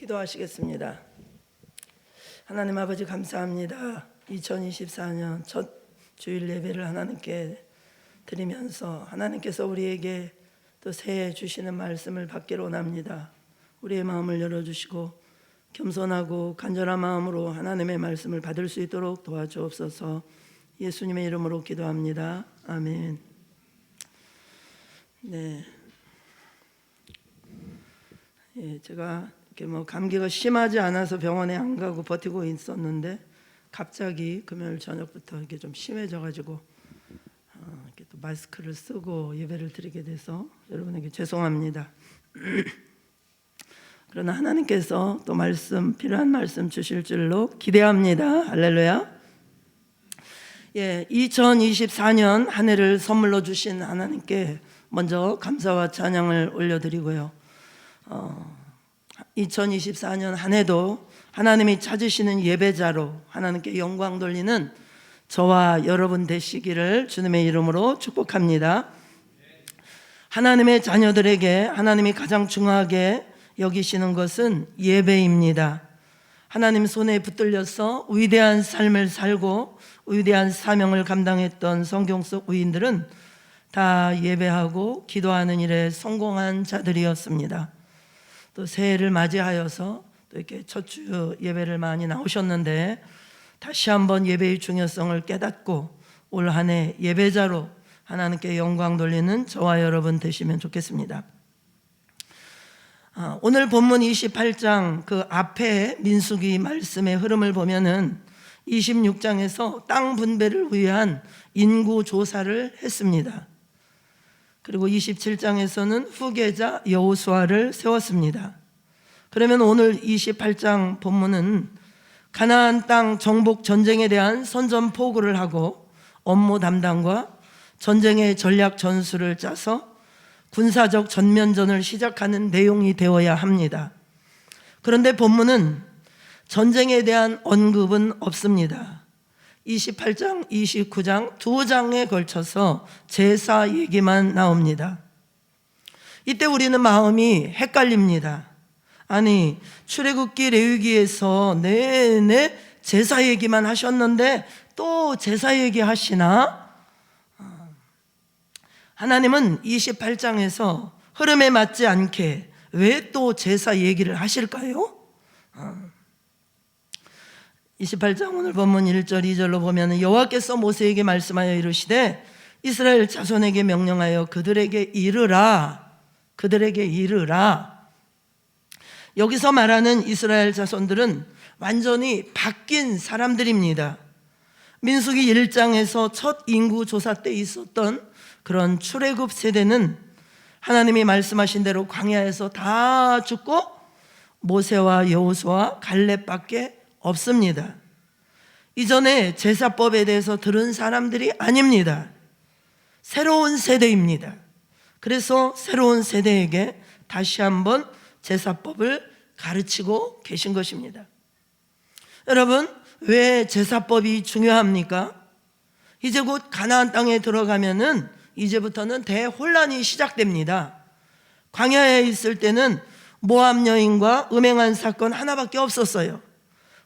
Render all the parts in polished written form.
기도하시겠습니다. 하나님 아버지 감사합니다. 2024년 첫 주일 예배를 하나님께 드리면서 하나님께서 우리에게 또 새해 주시는 말씀을 받기로 원합니다. 우리의 마음을 열어주시고 겸손하고 간절한 마음으로 하나님의 말씀을 받을 수 있도록 도와주옵소서. 예수님의 이름으로 기도합니다. 아멘. 네. 제가 이렇게 감기가 심하지 않아서 병원에 안 가고 버티고 있었는데 갑자기 금요일 저녁부터 이게 좀 심해져가지고 이렇게 또 마스크를 쓰고 예배를 드리게 돼서 여러분에게 죄송합니다. 그러나 하나님께서 또 필요한 말씀 주실 줄로 기대합니다. 할렐루야. 2024년 한 해를 선물로 주신 하나님께 먼저 감사와 찬양을 올려드리고요. 2024년 한 해도 하나님이 찾으시는 예배자로 하나님께 영광 돌리는 저와 여러분 되시기를 주님의 이름으로 축복합니다. 하나님의 자녀들에게 하나님이 가장 중요하게 여기시는 것은 예배입니다. 하나님 손에 붙들려서 위대한 삶을 살고 위대한 사명을 감당했던 성경 속 위인들은 다 예배하고 기도하는 일에 성공한 자들이었습니다. 또 새해를 맞이하여서 또 이렇게 첫 주 예배를 많이 나오셨는데 다시 한번 예배의 중요성을 깨닫고 올 한 해 예배자로 하나님께 영광 돌리는 저와 여러분 되시면 좋겠습니다. 오늘 본문 28장 그 앞에 민수기 말씀의 흐름을 보면은 26장에서 땅 분배를 위한 인구 조사를 했습니다. 그리고 27장에서는 후계자 여호수아를 세웠습니다. 그러면 오늘 28장 본문은 가나안 땅 정복 전쟁에 대한 선전포고를 하고 업무 담당과 전쟁의 전략 전술을 짜서 군사적 전면전을 시작하는 내용이 되어야 합니다. 그런데 본문은 전쟁에 대한 언급은 없습니다. 28장, 29장 두 장에 걸쳐서 제사 얘기만 나옵니다. 이때 우리는 마음이 헷갈립니다. 아니, 출애굽기 레위기에서 내내 제사 얘기만 하셨는데 또 제사 얘기 하시나? 하나님은 28장에서 흐름에 맞지 않게 왜 또 제사 얘기를 하실까요? 28장 오늘 본문 1절 2절로 보면 여호와께서 모세에게 말씀하여 이르시되 이스라엘 자손에게 명령하여 그들에게 이르라. 여기서 말하는 이스라엘 자손들은 완전히 바뀐 사람들입니다. 민수기 1장에서 첫 인구 조사 때 있었던 그런 출애굽 세대는 하나님이 말씀하신 대로 광야에서 다 죽고 모세와 여호수아 갈렙밖에 없습니다. 이전에 제사법에 대해서 들은 사람들이 아닙니다. 새로운 세대입니다. 그래서 새로운 세대에게 다시 한번 제사법을 가르치고 계신 것입니다. 여러분, 왜 제사법이 중요합니까? 이제 곧 가나안 땅에 들어가면은 이제부터는 대혼란이 시작됩니다. 광야에 있을 때는 모압 여인과 음행한 사건 하나밖에 없었어요.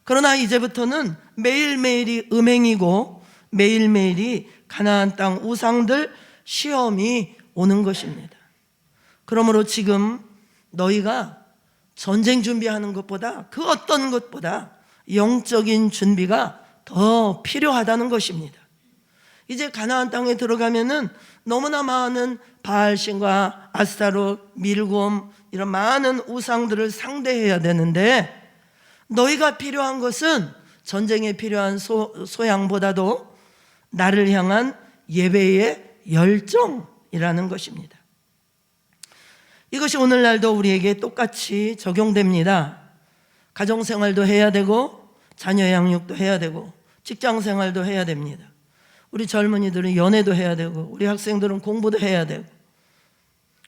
그러나 이제부터는 매일매일이 음행이고 매일매일이 가나안 땅 우상들 시험이 오는 것입니다. 그러므로 지금 너희가 전쟁 준비하는 것보다 그 어떤 것보다 영적인 준비가 더 필요하다는 것입니다. 이제 가나안 땅에 들어가면은 너무나 많은 바알신과 아스타롯, 밀곰 이런 많은 우상들을 상대해야 되는데 너희가 필요한 것은 전쟁에 필요한 소양보다도 나를 향한 예배의 열정이라는 것입니다. 이것이 오늘날도 우리에게 똑같이 적용됩니다. 가정생활도 해야 되고 자녀 양육도 해야 되고 직장생활도 해야 됩니다. 우리 젊은이들은 연애도 해야 되고 우리 학생들은 공부도 해야 되고,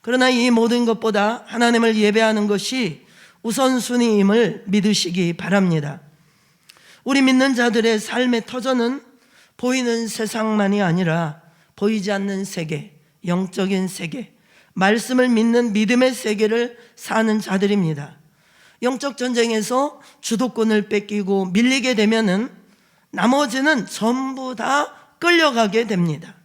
그러나 이 모든 것보다 하나님을 예배하는 것이 우선순위임을 믿으시기 바랍니다. 우리 믿는 자들의 삶의 터전은 보이는 세상만이 아니라 보이지 않는 세계, 영적인 세계, 말씀을 믿는 믿음의 세계를 사는 자들입니다. 영적 전쟁에서 주도권을 뺏기고 밀리게 되면은 나머지는 전부 다 끌려가게 됩니다.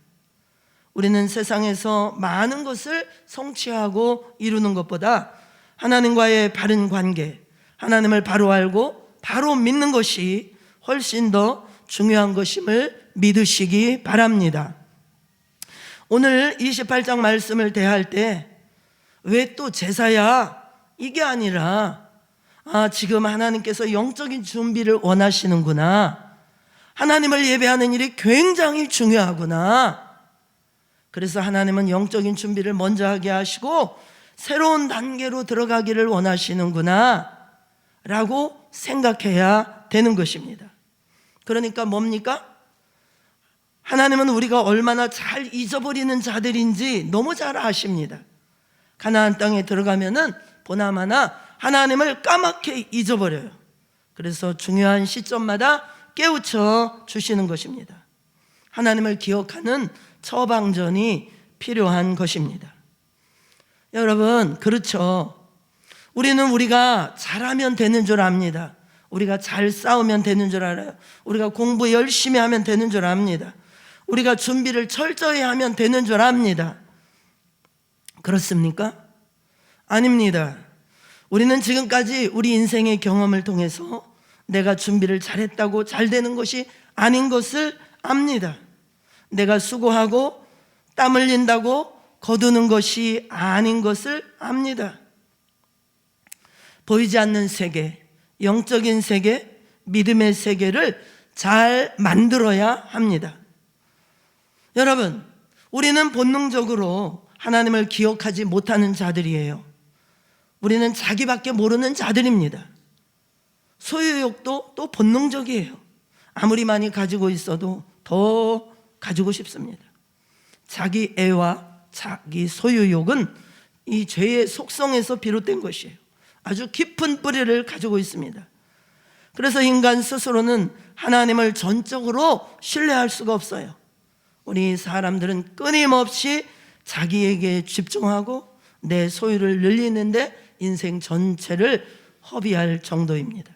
우리는 세상에서 많은 것을 성취하고 이루는 것보다 하나님과의 바른 관계, 하나님을 바로 알고 바로 믿는 것이 훨씬 더 중요한 것임을 믿으시기 바랍니다. 오늘 28장 말씀을 대할 때 왜 또 제사야? 이게 아니라 지금 하나님께서 영적인 준비를 원하시는구나. 하나님을 예배하는 일이 굉장히 중요하구나. 그래서 하나님은 영적인 준비를 먼저 하게 하시고 새로운 단계로 들어가기를 원하시는구나 라고 생각해야 되는 것입니다. 그러니까 뭡니까? 하나님은 우리가 얼마나 잘 잊어버리는 자들인지 너무 잘 아십니다. 가나안 땅에 들어가면은 보나마나 하나님을 까맣게 잊어버려요. 그래서 중요한 시점마다 깨우쳐 주시는 것입니다. 하나님을 기억하는 처방전이 필요한 것입니다. 여러분, 그렇죠. 우리는 우리가 잘하면 되는 줄 압니다. 우리가 잘 싸우면 되는 줄 알아요. 우리가 공부 열심히 하면 되는 줄 압니다. 우리가 준비를 철저히 하면 되는 줄 압니다. 그렇습니까? 아닙니다. 우리는 지금까지 우리 인생의 경험을 통해서 내가 준비를 잘했다고 잘 되는 것이 아닌 것을 압니다. 내가 수고하고 땀 흘린다고 거두는 것이 아닌 것을 압니다. 보이지 않는 세계, 영적인 세계, 믿음의 세계를 잘 만들어야 합니다. 여러분, 우리는 본능적으로 하나님을 기억하지 못하는 자들이에요. 우리는 자기밖에 모르는 자들입니다. 소유욕도 또 본능적이에요. 아무리 많이 가지고 있어도 더 가지고 싶습니다. 자기 애와 자기 소유욕은 이 죄의 속성에서 비롯된 것이에요. 아주 깊은 뿌리를 가지고 있습니다. 그래서 인간 스스로는 하나님을 전적으로 신뢰할 수가 없어요. 우리 사람들은 끊임없이 자기에게 집중하고 내 소유를 늘리는데 인생 전체를 허비할 정도입니다.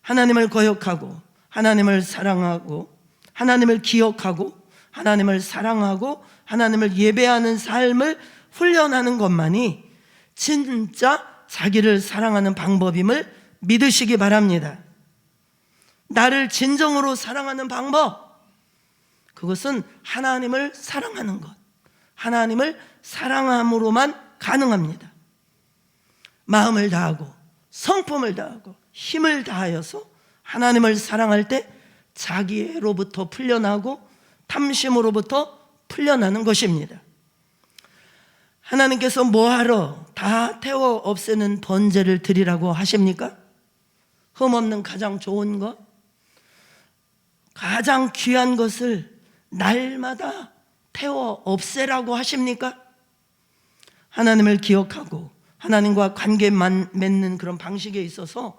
하나님을 거역하고 하나님을 사랑하고 하나님을 기억하고 하나님을 사랑하고 하나님을 예배하는 삶을 훈련하는 것만이 진짜 자기를 사랑하는 방법임을 믿으시기 바랍니다. 나를 진정으로 사랑하는 방법, 그것은 하나님을 사랑하는 것, 하나님을 사랑함으로만 가능합니다. 마음을 다하고 성품을 다하고 힘을 다하여서 하나님을 사랑할 때 자기애로부터 풀려나고 탐심으로부터 풀려나는 것입니다. 하나님께서 뭐하러 다 태워 없애는 번제를 드리라고 하십니까? 흠없는 가장 좋은 것, 가장 귀한 것을 날마다 태워 없애라고 하십니까? 하나님을 기억하고 하나님과 관계 맺는 그런 방식에 있어서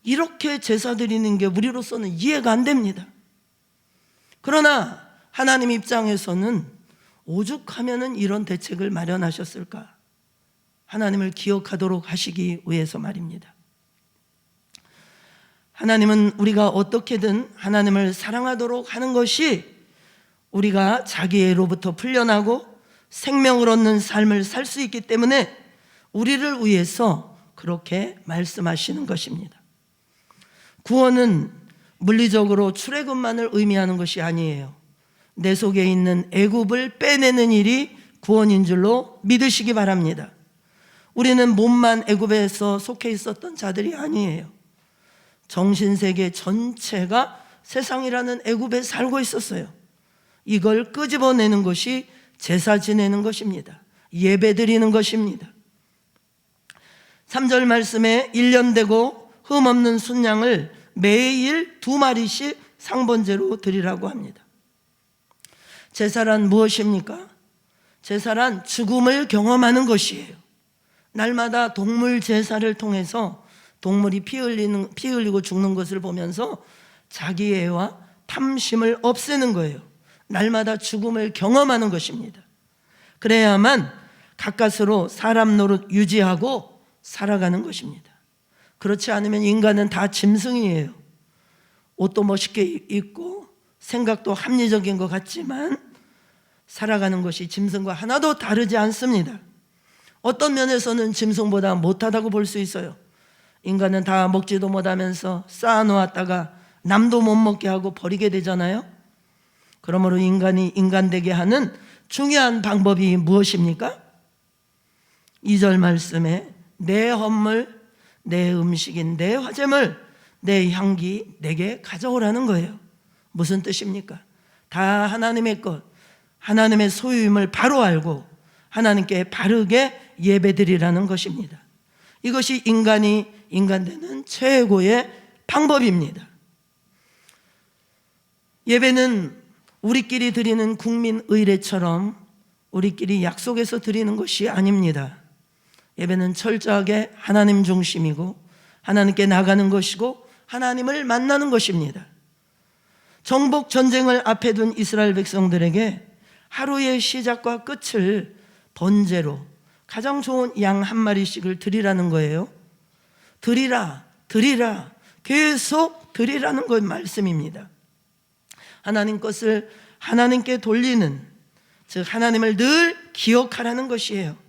이렇게 제사 드리는 게 우리로서는 이해가 안 됩니다. 그러나 하나님 입장에서는 오죽하면은 이런 대책을 마련하셨을까? 하나님을 기억하도록 하시기 위해서 말입니다. 하나님은 우리가 어떻게든 하나님을 사랑하도록 하는 것이 우리가 자기애로부터 풀려나고 생명을 얻는 삶을 살 수 있기 때문에 우리를 위해서 그렇게 말씀하시는 것입니다. 구원은 물리적으로 출애굽만을 의미하는 것이 아니에요. 내 속에 있는 애굽을 빼내는 일이 구원인 줄로 믿으시기 바랍니다. 우리는 몸만 애굽에서 속해 있었던 자들이 아니에요. 정신세계 전체가 세상이라는 애굽에 살고 있었어요. 이걸 끄집어내는 것이 제사 지내는 것입니다. 예배 드리는 것입니다. 3절 말씀에 1년 되고 흠없는 순양을 매일 2마리씩 상번제로 드리라고 합니다. 제사란 무엇입니까? 제사란 죽음을 경험하는 것이에요. 날마다 동물 제사를 통해서 동물이 피 흘리고 죽는 것을 보면서 자기애와 탐심을 없애는 거예요. 날마다 죽음을 경험하는 것입니다. 그래야만 가까스로 사람 노릇 유지하고 살아가는 것입니다. 그렇지 않으면 인간은 다 짐승이에요. 옷도 멋있게 입고 생각도 합리적인 것 같지만 살아가는 것이 짐승과 하나도 다르지 않습니다. 어떤 면에서는 짐승보다 못하다고 볼 수 있어요. 인간은 다 먹지도 못하면서 쌓아놓았다가 남도 못 먹게 하고 버리게 되잖아요. 그러므로 인간이 인간되게 하는 중요한 방법이 무엇입니까? 2절 말씀에 내 헌물, 내 음식인 내 화제물, 내 향기 내게 가져오라는 거예요. 무슨 뜻입니까? 다 하나님의 것, 하나님의 소유임을 바로 알고 하나님께 바르게 예배드리라는 것입니다. 이것이 인간이 인간되는 최고의 방법입니다. 예배는 우리끼리 드리는 국민 의례처럼 우리끼리 약속해서 드리는 것이 아닙니다. 예배는 철저하게 하나님 중심이고 하나님께 나가는 것이고 하나님을 만나는 것입니다. 정복 전쟁을 앞에 둔 이스라엘 백성들에게 하루의 시작과 끝을 번제로 가장 좋은 양 한 마리씩을 드리라는 거예요. 드리라, 드리라, 계속 드리라는 것 말씀입니다. 하나님 것을 하나님께 돌리는, 즉 하나님을 늘 기억하라는 것이에요.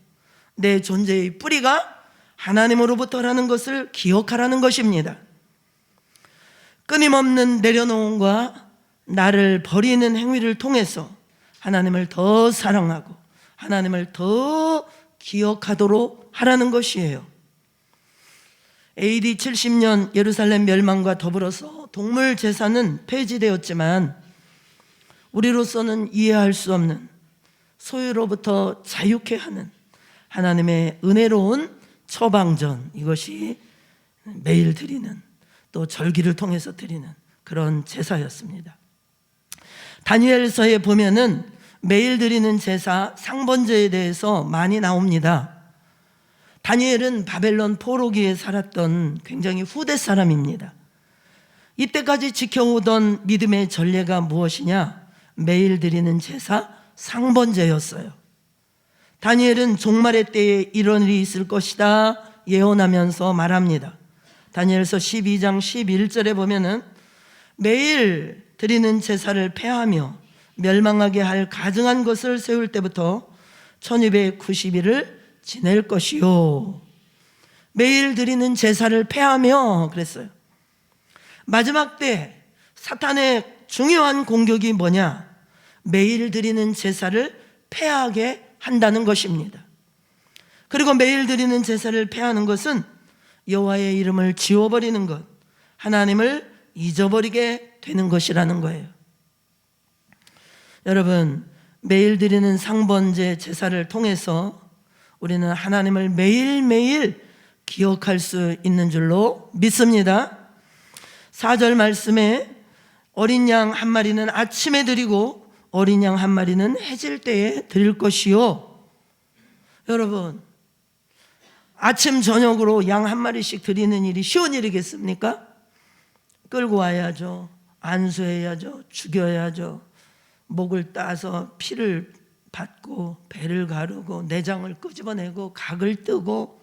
내 존재의 뿌리가 하나님으로부터라는 것을 기억하라는 것입니다. 끊임없는 내려놓음과 나를 버리는 행위를 통해서 하나님을 더 사랑하고 하나님을 더 기억하도록 하라는 것이에요. AD 70년 예루살렘 멸망과 더불어서 동물 제사는 폐지되었지만 우리로서는 이해할 수 없는 소유로부터 자유케 하는 하나님의 은혜로운 처방전, 이것이 매일 드리는, 또 절기를 통해서 드리는 그런 제사였습니다. 다니엘서에 보면은 매일 드리는 제사 상번제에 대해서 많이 나옵니다. 다니엘은 바벨론 포로기에 살았던 굉장히 후대 사람입니다. 이때까지 지켜오던 믿음의 전례가 무엇이냐? 매일 드리는 제사 상번제였어요. 다니엘은 종말의 때에 이런 일이 있을 것이다 예언하면서 말합니다. 다니엘서 12장 11절에 보면은 매일 드리는 제사를 폐하며 멸망하게 할 가증한 것을 세울 때부터 1290일을 지낼 것이요. 매일 드리는 제사를 폐하며 그랬어요. 마지막 때 사탄의 중요한 공격이 뭐냐? 매일 드리는 제사를 폐하게 한다는 것입니다. 그리고 매일 드리는 제사를 폐하는 것은 여호와의 이름을 지워버리는 것, 하나님을 잊어버리게 되는 것이라는 거예요. 여러분, 매일 드리는 상번제 제사를 통해서 우리는 하나님을 매일매일 기억할 수 있는 줄로 믿습니다. 4절 말씀에 어린 양 한 마리는 아침에 드리고 어린 양 한 마리는 해질 때에 드릴 것이요. 여러분, 아침 저녁으로 양 한 마리씩 드리는 일이 쉬운 일이겠습니까? 끌고 와야죠, 안수해야죠, 죽여야죠, 목을 따서 피를 받고 배를 가르고 내장을 끄집어내고 각을 뜨고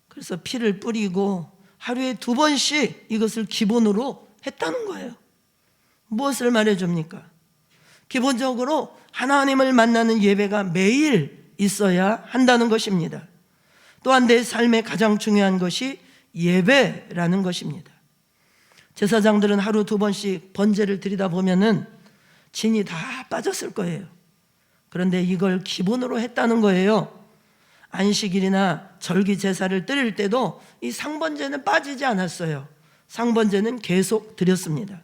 그래서 피를 뿌리고 하루에 2번씩 이것을 기본으로 했다는 거예요. 무엇을 말해줍니까? 기본적으로 하나님을 만나는 예배가 매일 있어야 한다는 것입니다. 또한 내 삶의 가장 중요한 것이 예배라는 것입니다. 제사장들은 하루 2번씩 번제를 드리다 보면은 진이 다 빠졌을 거예요. 그런데 이걸 기본으로 했다는 거예요. 안식일이나 절기 제사를 드릴 때도 이 상번제는 빠지지 않았어요. 상번제는 계속 드렸습니다.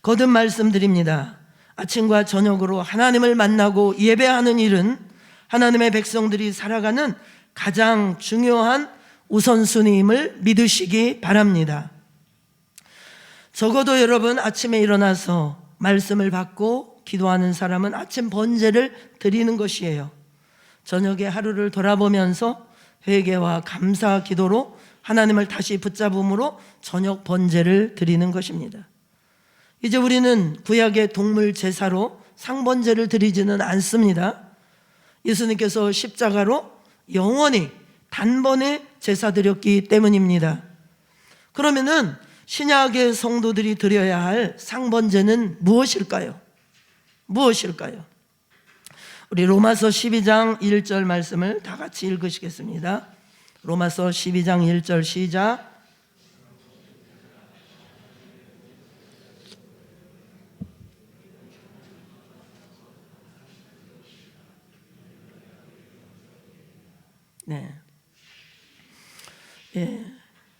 거듭 말씀드립니다. 아침과 저녁으로 하나님을 만나고 예배하는 일은 하나님의 백성들이 살아가는 가장 중요한 우선순위임을 믿으시기 바랍니다. 적어도 여러분, 아침에 일어나서 말씀을 받고 기도하는 사람은 아침 번제를 드리는 것이에요. 저녁에 하루를 돌아보면서 회개와 감사 기도로 하나님을 다시 붙잡음으로 저녁 번제를 드리는 것입니다. 이제 우리는 구약의 동물 제사로 상번제를 드리지는 않습니다. 예수님께서 십자가로 영원히 단번에 제사 드렸기 때문입니다. 그러면은 신약의 성도들이 드려야 할 상번제는 무엇일까요? 무엇일까요? 우리 로마서 12장 1절 말씀을 다 같이 읽으시겠습니다. 로마서 12장 1절 시작. 네. 예.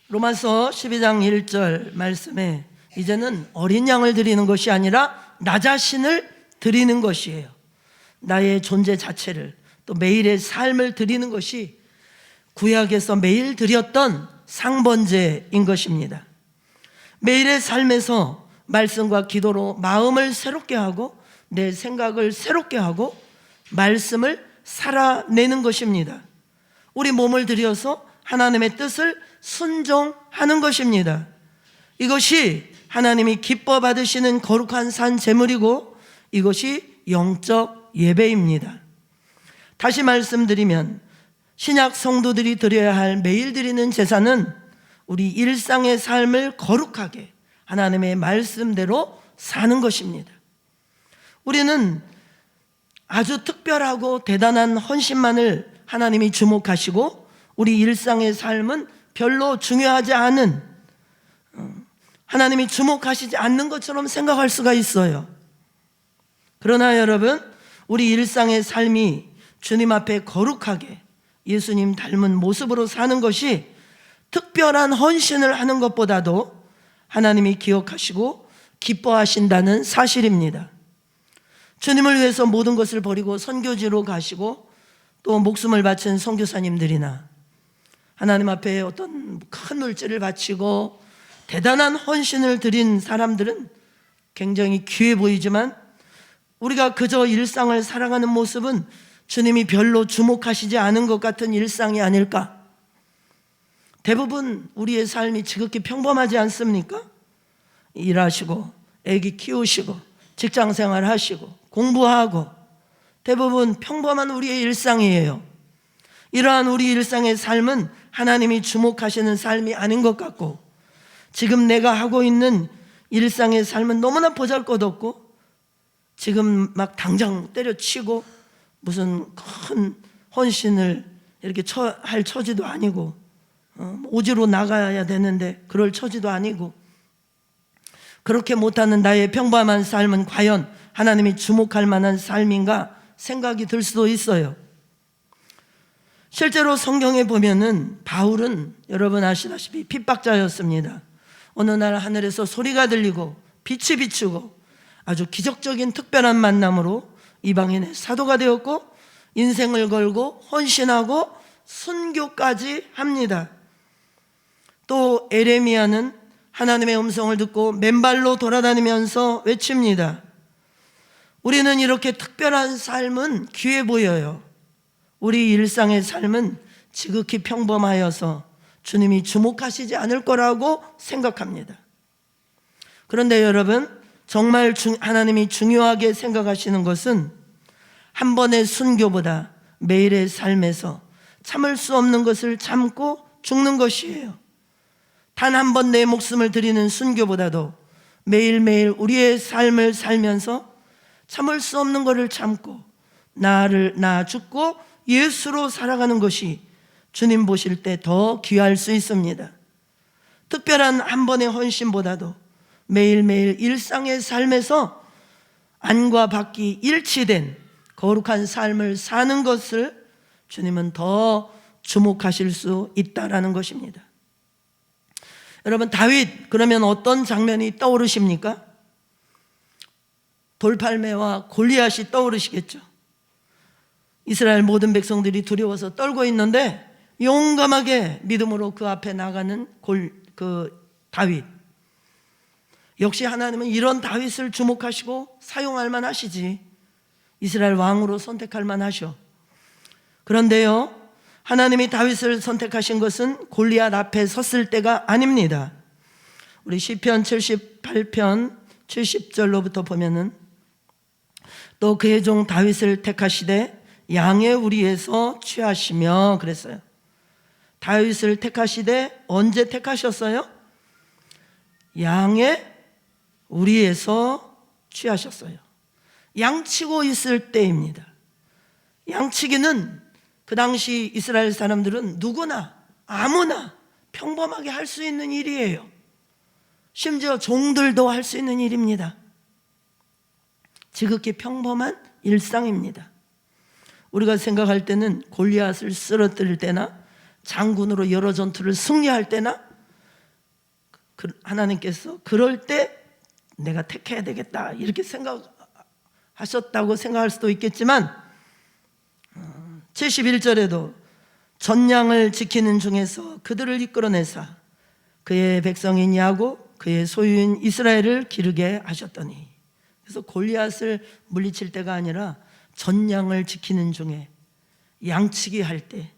로마서 12장 1절 말씀에 이제는 어린 양을 드리는 것이 아니라 나 자신을 드리는 것이에요. 나의 존재 자체를, 또 매일의 삶을 드리는 것이 구약에서 매일 드렸던 상번제인 것입니다. 매일의 삶에서 말씀과 기도로 마음을 새롭게 하고 내 생각을 새롭게 하고 말씀을 살아내는 것입니다. 우리 몸을 들여서 하나님의 뜻을 순종하는 것입니다. 이것이 하나님이 기뻐 받으시는 거룩한 산 제물이고 이것이 영적 예배입니다. 다시 말씀드리면 신약 성도들이 드려야 할 매일 드리는 제사는 우리 일상의 삶을 거룩하게 하나님의 말씀대로 사는 것입니다. 우리는 아주 특별하고 대단한 헌신만을 하나님이 주목하시고 우리 일상의 삶은 별로 중요하지 않은, 하나님이 주목하시지 않는 것처럼 생각할 수가 있어요. 그러나 여러분, 우리 일상의 삶이 주님 앞에 거룩하게 예수님 닮은 모습으로 사는 것이 특별한 헌신을 하는 것보다도 하나님이 기억하시고 기뻐하신다는 사실입니다. 주님을 위해서 모든 것을 버리고 선교지로 가시고 또 목숨을 바친 선교사님들이나 하나님 앞에 어떤 큰 물질을 바치고 대단한 헌신을 드린 사람들은 굉장히 귀해 보이지만 우리가 그저 일상을 살아가는 모습은 주님이 별로 주목하시지 않은 것 같은 일상이 아닐까? 대부분 우리의 삶이 지극히 평범하지 않습니까? 일하시고 아기 키우시고 직장생활 하시고 공부하고 대부분 평범한 우리의 일상이에요. 이러한 우리 일상의 삶은 하나님이 주목하시는 삶이 아닌 것 같고 지금 내가 하고 있는 일상의 삶은 너무나 보잘것없고 지금 막 당장 때려치고 무슨 큰 헌신을 이렇게 할 처지도 아니고 오지로 나가야 되는데 그럴 처지도 아니고 그렇게 못하는 나의 평범한 삶은 과연 하나님이 주목할 만한 삶인가 생각이 들 수도 있어요. 실제로 성경에 보면은 바울은 여러분 아시다시피 핍박자였습니다. 어느 날 하늘에서 소리가 들리고 빛이 비추고 아주 기적적인 특별한 만남으로 이방인의 사도가 되었고 인생을 걸고 헌신하고 순교까지 합니다. 또 에레미야는 하나님의 음성을 듣고 맨발로 돌아다니면서 외칩니다. 우리는 이렇게 특별한 삶은 귀해 보여요. 우리 일상의 삶은 지극히 평범하여서 주님이 주목하시지 않을 거라고 생각합니다. 그런데 여러분, 정말 하나님이 중요하게 생각하시는 것은 한 번의 순교보다 매일의 삶에서 참을 수 없는 것을 참고 죽는 것이에요. 단 한 번 내 목숨을 드리는 순교보다도 매일매일 우리의 삶을 살면서 참을 수 없는 것을 참고 나 죽고 예수로 살아가는 것이 주님 보실 때 더 귀할 수 있습니다. 특별한 한 번의 헌신보다도 매일매일 일상의 삶에서 안과 밖이 일치된 거룩한 삶을 사는 것을 주님은 더 주목하실 수 있다라는 것입니다. 여러분, 다윗 그러면 어떤 장면이 떠오르십니까? 돌팔매와 골리앗이 떠오르시겠죠. 이스라엘 모든 백성들이 두려워서 떨고 있는데 용감하게 믿음으로 그 앞에 나가는 다윗. 역시 하나님은 이런 다윗을 주목하시고 사용할 만하시지. 이스라엘 왕으로 선택할 만하셔. 그런데요, 하나님이 다윗을 선택하신 것은 골리앗 앞에 섰을 때가 아닙니다. 우리 시편 78편 70절로부터 보면은 또 그의 종 다윗을 택하시되 양의 우리에서 취하시며 그랬어요. 다윗을 택하시되 언제 택하셨어요? 양의 우리에서 취하셨어요. 양치고 있을 때입니다. 양치기는 그 당시 이스라엘 사람들은 누구나 아무나 평범하게 할 수 있는 일이에요. 심지어 종들도 할 수 있는 일입니다. 지극히 평범한 일상입니다. 우리가 생각할 때는 골리앗을 쓰러뜨릴 때나 장군으로 여러 전투를 승리할 때나 하나님께서 그럴 때 내가 택해야 되겠다 이렇게 생각하셨다고 생각할 수도 있겠지만 71절에도 전양을 지키는 중에서 그들을 이끌어내사 그의 백성인 야곱 그의 소유인 이스라엘을 기르게 하셨더니, 그래서 골리앗을 물리칠 때가 아니라 전양을 지키는 중에 양치기 할 때,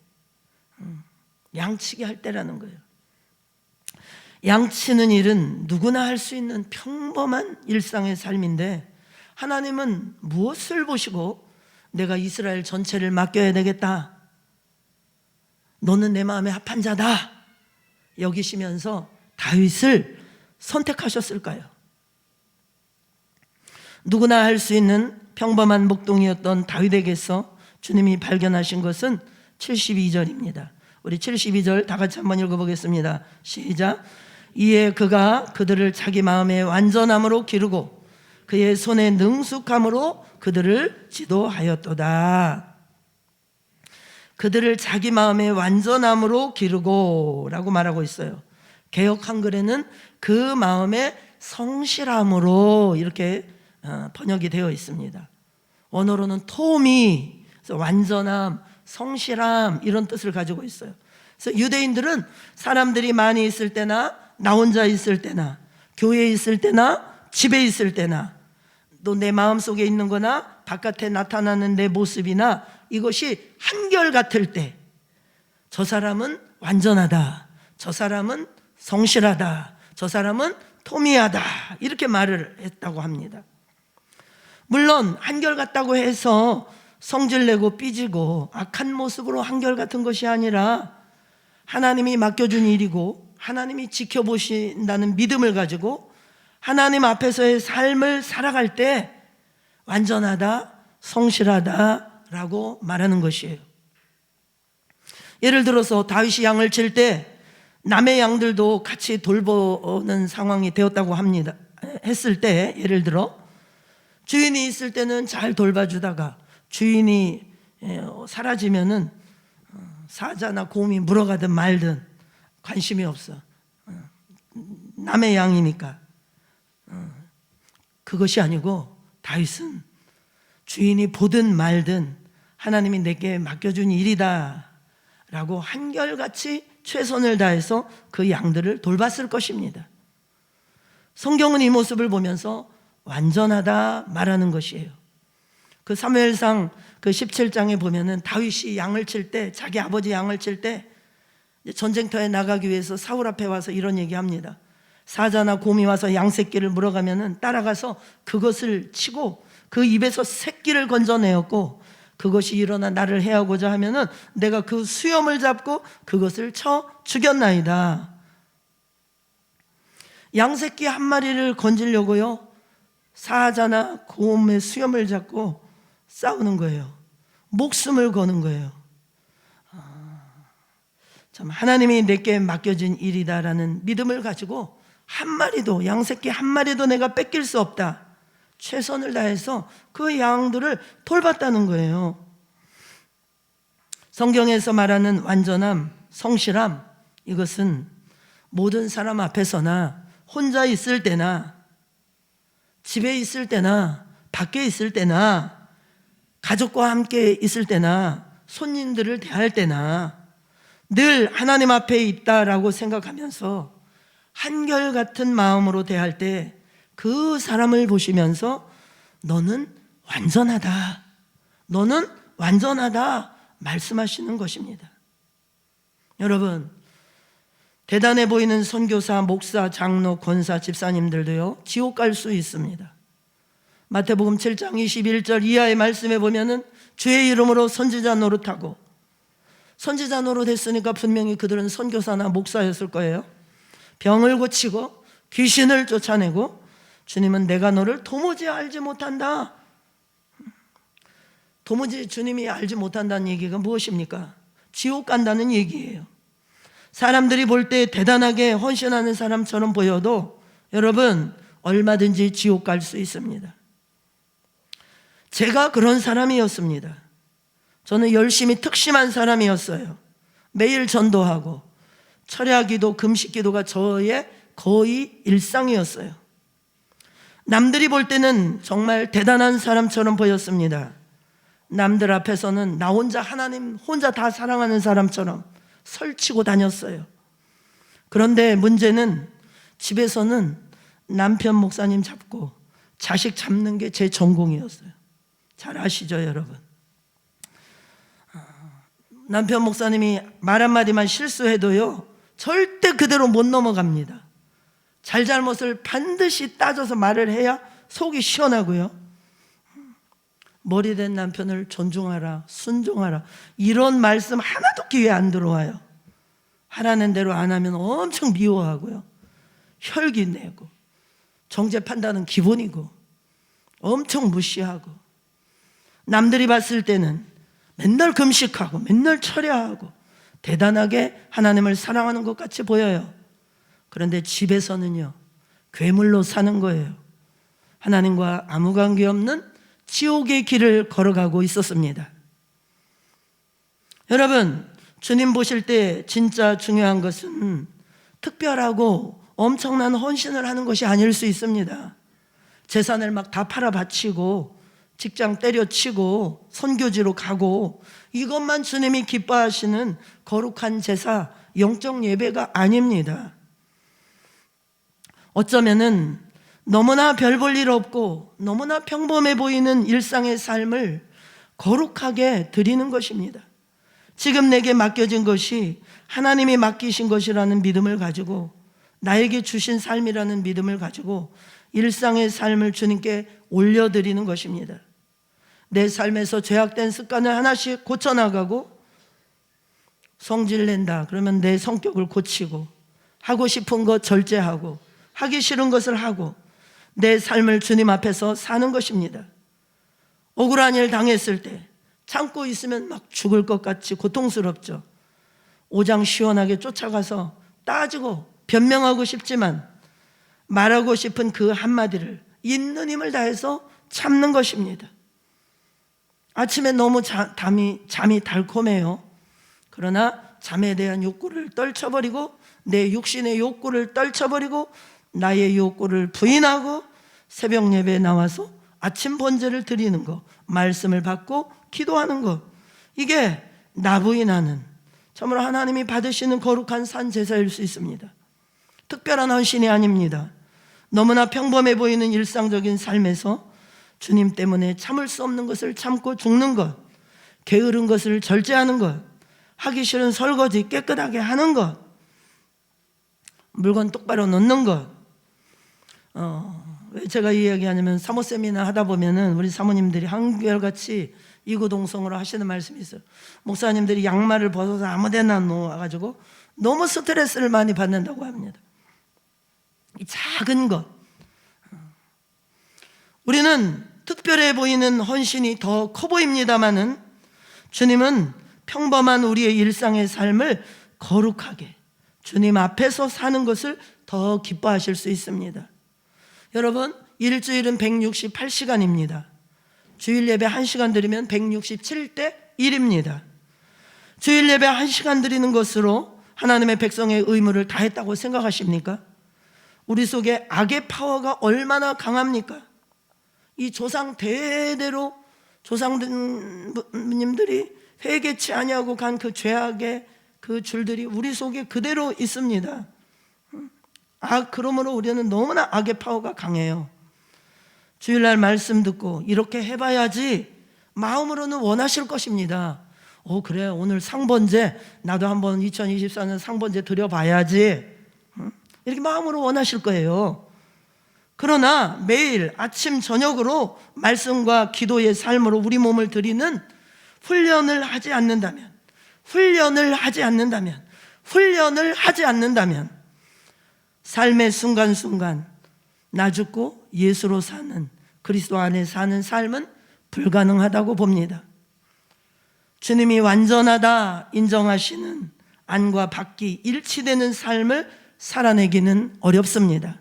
양치기 할 때라는 거예요. 양치는 일은 누구나 할 수 있는 평범한 일상의 삶인데 하나님은 무엇을 보시고 내가 이스라엘 전체를 맡겨야 되겠다, 너는 내 마음에 합한 자다 여기시면서 다윗을 선택하셨을까요? 누구나 할 수 있는 평범한 목동이었던 다윗에게서 주님이 발견하신 것은 72절입니다. 우리 72절 다 같이 한번 읽어보겠습니다. 시작. 이에 그가 그들을 자기 마음의 완전함으로 기르고 그의 손의 능숙함으로 그들을 지도하였도다. 그들을 자기 마음의 완전함으로 기르고 라고 말하고 있어요. 개역 한글에는 그 마음의 성실함으로 이렇게 번역이 되어 있습니다. 원어로는 토미, 완전함, 성실함 이런 뜻을 가지고 있어요. 그래서 유대인들은 사람들이 많이 있을 때나 나 혼자 있을 때나 교회에 있을 때나 집에 있을 때나 또 내 마음속에 있는 거나 바깥에 나타나는 내 모습이나 이것이 한결같을 때 저 사람은 완전하다, 저 사람은 성실하다, 저 사람은 토미하다 이렇게 말을 했다고 합니다. 물론 한결같다고 해서 성질내고 삐지고 악한 모습으로 한결같은 것이 아니라 하나님이 맡겨준 일이고 하나님이 지켜보신다는 믿음을 가지고 하나님 앞에서의 삶을 살아갈 때 완전하다, 성실하다라고 말하는 것이에요. 예를 들어서 다윗이 양을 칠 때 남의 양들도 같이 돌보는 상황이 되었다고 합니다. 했을 때 예를 들어 주인이 있을 때는 잘 돌봐주다가 주인이 사라지면은 사자나 곰이 물어가든 말든 관심이 없어. 남의 양이니까. 그것이 아니고 다윗은 주인이 보든 말든 하나님이 내게 맡겨준 일이다 라고 한결같이 최선을 다해서 그 양들을 돌봤을 것입니다. 성경은 이 모습을 보면서 완전하다 말하는 것이에요. 그 사무엘상 그 17장에 보면은 다윗이 양을 칠 때, 자기 아버지 양을 칠 때 전쟁터에 나가기 위해서 사울 앞에 와서 이런 얘기합니다. 사자나 곰이 와서 양 새끼를 물어가면은 따라가서 그것을 치고 그 입에서 새끼를 건져내었고 그것이 일어나 나를 해하고자 하면은 내가 그 수염을 잡고 그것을 쳐 죽였나이다. 양 새끼 한 마리를 건지려고요 사자나 곰의 수염을 잡고 싸우는 거예요. 목숨을 거는 거예요. 참 하나님이 내게 맡겨진 일이다라는 믿음을 가지고 한 마리도, 양새끼 한 마리도 내가 뺏길 수 없다, 최선을 다해서 그 양들을 돌봤다는 거예요. 성경에서 말하는 완전함, 성실함, 이것은 모든 사람 앞에서나 혼자 있을 때나 집에 있을 때나 밖에 있을 때나 가족과 함께 있을 때나 손님들을 대할 때나 늘 하나님 앞에 있다라고 생각하면서 한결같은 마음으로 대할 때 그 사람을 보시면서 너는 완전하다, 너는 완전하다 말씀하시는 것입니다. 여러분, 대단해 보이는 선교사, 목사, 장로, 권사, 집사님들도요 지옥 갈 수 있습니다. 마태복음 7장 21절 이하의 말씀에 보면은 주의 이름으로 선지자 노릇하고 선지자 노릇했으니까 분명히 그들은 선교사나 목사였을 거예요. 병을 고치고 귀신을 쫓아내고, 주님은 내가 너를 도무지 알지 못한다. 도무지 주님이 알지 못한다는 얘기가 무엇입니까? 지옥 간다는 얘기예요. 사람들이 볼 때 대단하게 헌신하는 사람처럼 보여도 여러분, 얼마든지 지옥 갈 수 있습니다. 제가 그런 사람이었습니다. 저는 열심히 특심한 사람이었어요. 매일 전도하고 철야기도, 금식기도가 저의 거의 일상이었어요. 남들이 볼 때는 정말 대단한 사람처럼 보였습니다. 남들 앞에서는 나 혼자 하나님 혼자 다 사랑하는 사람처럼 설치고 다녔어요. 그런데 문제는 집에서는 남편 목사님 잡고 자식 잡는 게 제 전공이었어요. 잘 아시죠, 여러분? 남편 목사님이 말 한마디만 실수해도요, 절대 그대로 못 넘어갑니다. 잘잘못을 반드시 따져서 말을 해야 속이 시원하고요. 머리된 남편을 존중하라, 순종하라, 이런 말씀 하나도 귀에 안 들어와요. 하라는 대로 안 하면 엄청 미워하고요, 혈기 내고, 정죄 판단은 기본이고, 엄청 무시하고, 남들이 봤을 때는 맨날 금식하고 맨날 철야하고 대단하게 하나님을 사랑하는 것 같이 보여요. 그런데 집에서는요, 괴물로 사는 거예요. 하나님과 아무 관계 없는 지옥의 길을 걸어가고 있었습니다. 여러분, 주님 보실 때 진짜 중요한 것은 특별하고 엄청난 헌신을 하는 것이 아닐 수 있습니다. 재산을 막 다 팔아 바치고 직장 때려치고 선교지로 가고, 이것만 주님이 기뻐하시는 거룩한 제사, 영적 예배가 아닙니다. 어쩌면은 너무나 별 볼 일 없고 너무나 평범해 보이는 일상의 삶을 거룩하게 드리는 것입니다. 지금 내게 맡겨진 것이 하나님이 맡기신 것이라는 믿음을 가지고, 나에게 주신 삶이라는 믿음을 가지고 일상의 삶을 주님께 올려드리는 것입니다. 내 삶에서 죄악된 습관을 하나씩 고쳐나가고, 성질낸다 그러면 내 성격을 고치고, 하고 싶은 것 절제하고, 하기 싫은 것을 하고, 내 삶을 주님 앞에서 사는 것입니다. 억울한 일 당했을 때 참고 있으면 막 죽을 것 같이 고통스럽죠. 오장 시원하게 쫓아가서 따지고 변명하고 싶지만 말하고 싶은 그 한마디를 있는 힘을 다해서 참는 것입니다. 아침에 너무 잠이 달콤해요. 그러나 잠에 대한 욕구를 떨쳐버리고, 내 육신의 욕구를 떨쳐버리고, 나의 욕구를 부인하고 새벽 예배에 나와서 아침 번제를 드리는 것, 말씀을 받고 기도하는 것, 이게 나 부인하는 참으로 하나님이 받으시는 거룩한 산 제사일 수 있습니다. 특별한 헌신이 아닙니다. 너무나 평범해 보이는 일상적인 삶에서 주님 때문에 참을 수 없는 것을 참고 죽는 것, 게으른 것을 절제하는 것, 하기 싫은 설거지 깨끗하게 하는 것, 물건 똑바로 놓는 것. 왜 제가 이 이야기하냐면, 사모 세미나 하다 보면은 우리 사모님들이 한결같이 이구동성으로 하시는 말씀이 있어요. 목사님들이 양말을 벗어서 아무데나 놓아가지고 너무 스트레스를 많이 받는다고 합니다. 이 작은 것. 우리는 특별해 보이는 헌신이 더 커 보입니다마는, 주님은 평범한 우리의 일상의 삶을 거룩하게 주님 앞에서 사는 것을 더 기뻐하실 수 있습니다. 여러분, 일주일은 168시간입니다. 주일 예배 1시간 드리면 167대 1입니다. 주일 예배 1시간 드리는 것으로 하나님의 백성의 의무를 다했다고 생각하십니까? 우리 속에 악의 파워가 얼마나 강합니까? 이 조상 대대로 조상님들이 회개치 아니하고 간 그 죄악의 그 줄들이 우리 속에 그대로 있습니다. 그러므로 우리는 너무나 악의 파워가 강해요. 주일날 말씀 듣고 이렇게 해봐야지 마음으로는 원하실 것입니다. 그래, 오늘 상번제 나도 한번 2024년 상번제 드려봐야지, 이렇게 마음으로 원하실 거예요. 그러나 매일 아침 저녁으로 말씀과 기도의 삶으로 우리 몸을 드리는 훈련을 하지 않는다면, 훈련을 하지 않는다면 삶의 순간순간 나 죽고 예수로 사는, 그리스도 안에 사는 삶은 불가능하다고 봅니다. 주님이 완전하다 인정하시는 안과 밖이 일치되는 삶을 살아내기는 어렵습니다.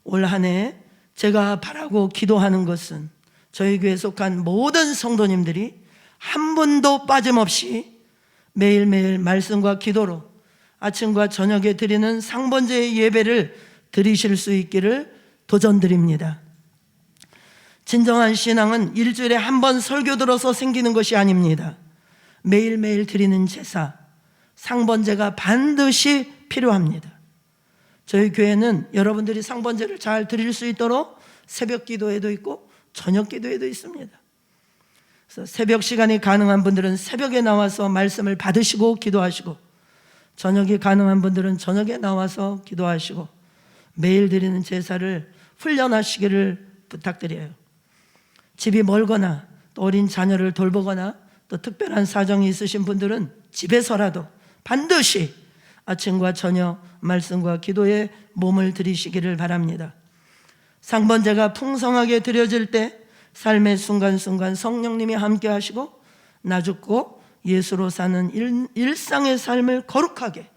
올 한 해 제가 바라고 기도하는 것은 저희 교회에 속한 모든 성도님들이 한 분도 빠짐없이 매일매일 말씀과 기도로 아침과 저녁에 드리는 상번제의 예배를 드리실 수 있기를 도전드립니다. 진정한 신앙은 일주일에 한 번 설교 들어서 생기는 것이 아닙니다. 매일매일 드리는 제사, 상번제가 반드시 필요합니다. 저희 교회는 여러분들이 상번제를 잘 드릴 수 있도록 새벽 기도회도 있고 저녁 기도회도 있습니다. 그래서 새벽 시간이 가능한 분들은 새벽에 나와서 말씀을 받으시고 기도하시고, 저녁이 가능한 분들은 저녁에 나와서 기도하시고, 매일 드리는 제사를 훈련하시기를 부탁드려요. 집이 멀거나 또 어린 자녀를 돌보거나 또 특별한 사정이 있으신 분들은 집에서라도 반드시 아침과 저녁 말씀과 기도에 몸을 들이시기를 바랍니다. 상번제가 풍성하게 드려질 때 삶의 순간순간 성령님이 함께 하시고 나 죽고 예수로 사는 일상의 삶을 거룩하게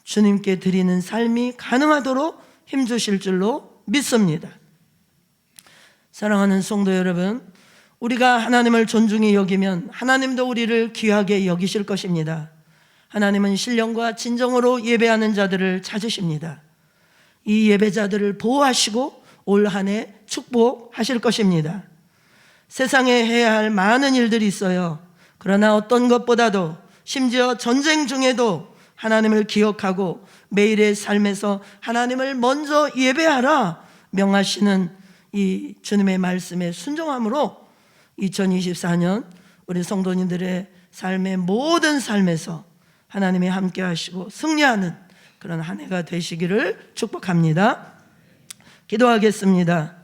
주님께 드리는 삶이 가능하도록 힘주실 줄로 믿습니다. 사랑하는 성도 여러분, 우리가 하나님을 존중히 여기면 하나님도 우리를 귀하게 여기실 것입니다. 하나님은 신령과 진정으로 예배하는 자들을 찾으십니다. 이 예배자들을 보호하시고 올 한 해 축복하실 것입니다. 세상에 해야 할 많은 일들이 있어요. 그러나 어떤 것보다도 심지어 전쟁 중에도 하나님을 기억하고 매일의 삶에서 하나님을 먼저 예배하라 명하시는 이 주님의 말씀에 순종함으로 2024년 우리 성도님들의 삶의 모든 삶에서 하나님이 함께 하시고 승리하는 그런 한 해가 되시기를 축복합니다. 기도하겠습니다.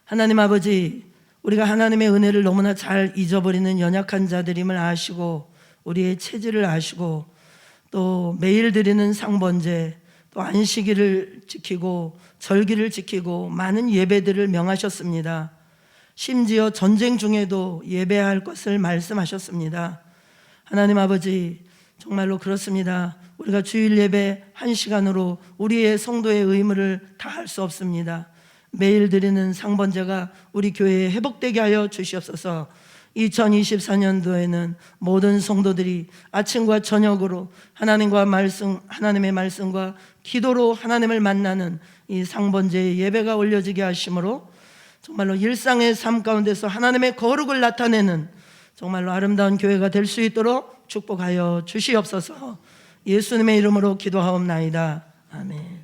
하나님 아버지, 우리가 하나님의 은혜를 너무나 잘 잊어버리는 연약한 자들임을 아시고 우리의 체질을 아시고 또 매일 드리는 상번제, 또 안식일을 지키고 절기를 지키고 많은 예배들을 명하셨습니다. 심지어 전쟁 중에도 예배할 것을 말씀하셨습니다. 하나님 아버지, 정말로 그렇습니다. 우리가 주일 예배 1시간으로 우리의 성도의 의무를 다할 수 없습니다. 매일 드리는 상번제가 우리 교회에 회복되게 하여 주시옵소서. 2024년도에는 모든 성도들이 아침과 저녁으로 하나님의 말씀과 기도로 하나님을 만나는 이 상번제의 예배가 올려지게 하심으로 정말로 일상의 삶 가운데서 하나님의 거룩을 나타내는 정말로 아름다운 교회가 될 수 있도록 축복하여 주시옵소서. 예수님의 이름으로 기도하옵나이다. 아멘.